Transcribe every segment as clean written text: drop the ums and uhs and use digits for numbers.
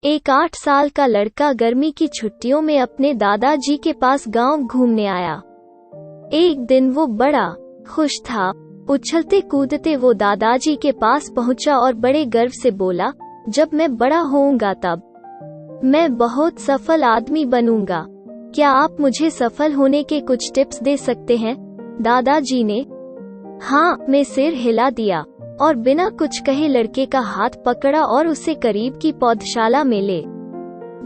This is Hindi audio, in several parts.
एक 8 साल का लड़का गर्मी की छुट्टियों में अपने दादाजी के पास गांव घूमने आया। एक दिन वो बड़ा खुश था। उछलते कूदते वो दादाजी के पास पहुंचा और बड़े गर्व से बोला, जब मैं बड़ा होऊंगा तब मैं बहुत सफल आदमी बनूंगा। क्या आप मुझे सफल होने के कुछ टिप्स दे सकते हैं? दादाजी ने हाँ में सिर हिला दिया और बिना कुछ कहे लड़के का हाथ पकड़ा और उसे करीब की पौधशाला में ले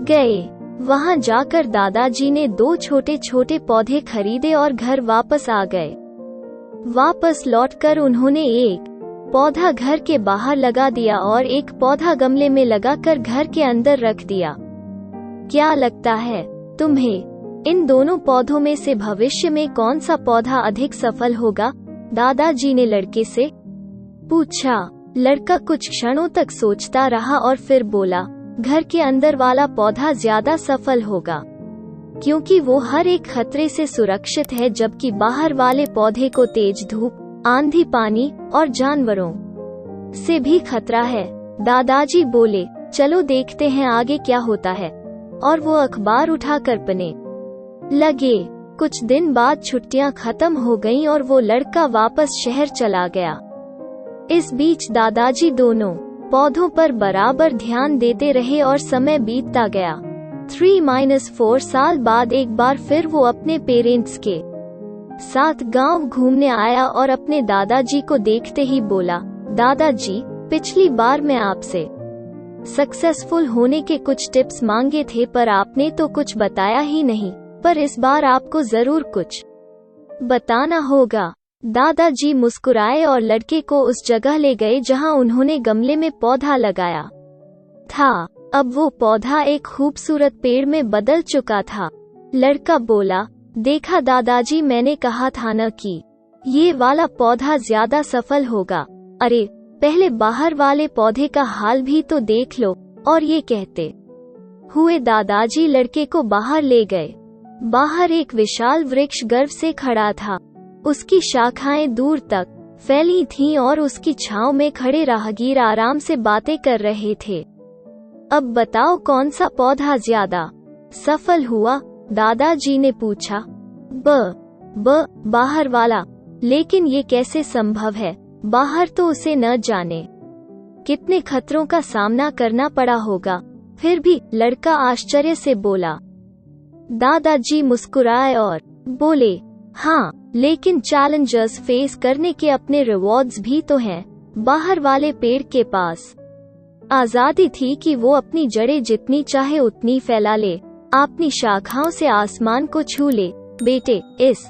गए। वहां जाकर दादाजी ने 2 छोटे छोटे पौधे खरीदे और घर वापस आ गए। वापस लौटकर उन्होंने एक पौधा घर के बाहर लगा दिया और एक पौधा गमले में लगाकर घर के अंदर रख दिया। क्या लगता है तुम्हें इन दोनों पौधों में से भविष्य में कौन सा पौधा अधिक सफल होगा? दादाजी ने लड़के से पूछा। लड़का कुछ क्षणों तक सोचता रहा और फिर बोला, घर के अंदर वाला पौधा ज्यादा सफल होगा, क्योंकि वो हर एक खतरे से सुरक्षित है, जबकि बाहर वाले पौधे को तेज धूप, आंधी, पानी और जानवरों से भी खतरा है। दादाजी बोले, चलो देखते हैं आगे क्या होता है, और वो अखबार उठाकर पढ़ने लगे। कुछ दिन बाद छुट्टियां खत्म हो गईं और वो लड़का वापस शहर चला गया। इस बीच दादाजी दोनों पौधों पर बराबर ध्यान देते रहे और समय बीतता गया। 3-4 साल बाद एक बार फिर वो अपने पेरेंट्स के साथ गांव घूमने आया और अपने दादाजी को देखते ही बोला, दादाजी, पिछली बार मैं आपसे सक्सेसफुल होने के कुछ टिप्स मांगे थे, पर आपने तो कुछ बताया ही नहीं, पर इस बार आपको जरूर कुछ बताना होगा। दादाजी मुस्कुराए और लड़के को उस जगह ले गए जहां उन्होंने गमले में पौधा लगाया था। अब वो पौधा एक खूबसूरत पेड़ में बदल चुका था। लड़का बोला, देखा दादाजी, मैंने कहा था न कि ये वाला पौधा ज्यादा सफल होगा। अरे, पहले बाहर वाले पौधे का हाल भी तो देख लो। और ये कहते हुए दादाजी लड़के को बाहर ले गए। बाहर एक विशाल वृक्ष गर्व से खड़ा था। उसकी शाखाएं दूर तक फैली थीं और उसकी छांव में खड़े राहगीर आराम से बातें कर रहे थे। अब बताओ कौन सा पौधा ज्यादा सफल हुआ? दादाजी ने पूछा। बाहर वाला। लेकिन ये कैसे संभव है? बाहर तो उसे न जाने कितने खतरों का सामना करना पड़ा होगा। फिर भी लड़का आश्चर्य से बोला। दादाजी मुस्कुराए और बोले, हाँ, लेकिन चैलेंजेस फेस करने के अपने रिवॉर्ड्स भी तो हैं। बाहर वाले पेड़ के पास आजादी थी कि वो अपनी जड़ें जितनी चाहे उतनी फैला ले, अपनी शाखाओं से आसमान को छू ले। बेटे, इस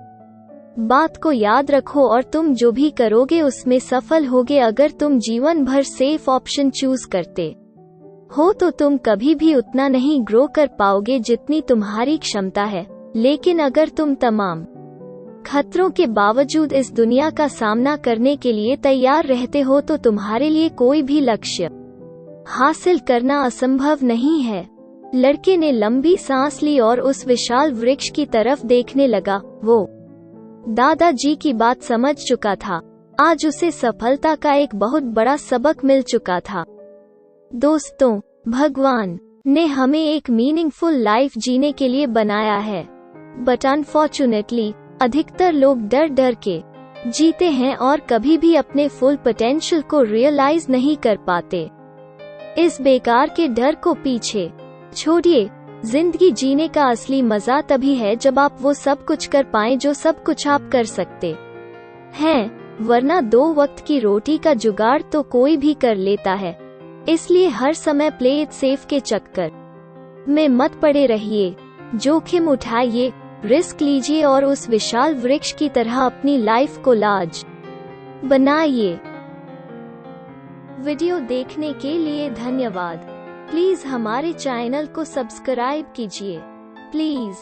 बात को याद रखो और तुम जो भी करोगे उसमें सफल होगे। अगर तुम जीवन भर सेफ ऑप्शन चूज करते हो तो तुम कभी भी उतना नहीं ग्रो कर पाओगे जितनी तुम्हारी क्षमता है। लेकिन अगर तुम तमाम खतरों के बावजूद इस दुनिया का सामना करने के लिए तैयार रहते हो तो तुम्हारे लिए कोई भी लक्ष्य हासिल करना असंभव नहीं है। लड़के ने लंबी सांस ली और उस विशाल वृक्ष की तरफ देखने लगा। वो दादाजी की बात समझ चुका था। आज उसे सफलता का एक बहुत बड़ा सबक मिल चुका था। दोस्तों, भगवान ने हमें एक मीनिंगफुल लाइफ जीने के लिए बनाया है, बट अनफॉर्चुनेटली अधिकतर लोग डर डर के जीते हैं और कभी भी अपने फुल पोटेंशियल को रियलाइज नहीं कर पाते। इस बेकार के डर को पीछे छोड़िए। जिंदगी जीने का असली मजा तभी है जब आप वो सब कुछ कर पाएं जो सब कुछ आप कर सकते हैं, वरना 2 वक्त की रोटी का जुगाड़ तो कोई भी कर लेता है। इसलिए हर समय प्ले इट सेफ के चक्कर में मत पड़े रहिए। जोखिम उठाइए, रिस्क लीजिए और उस विशाल वृक्ष की तरह अपनी लाइफ को लाज बनाइए। वीडियो देखने के लिए धन्यवाद। प्लीज हमारे चैनल को सब्सक्राइब कीजिए, प्लीज।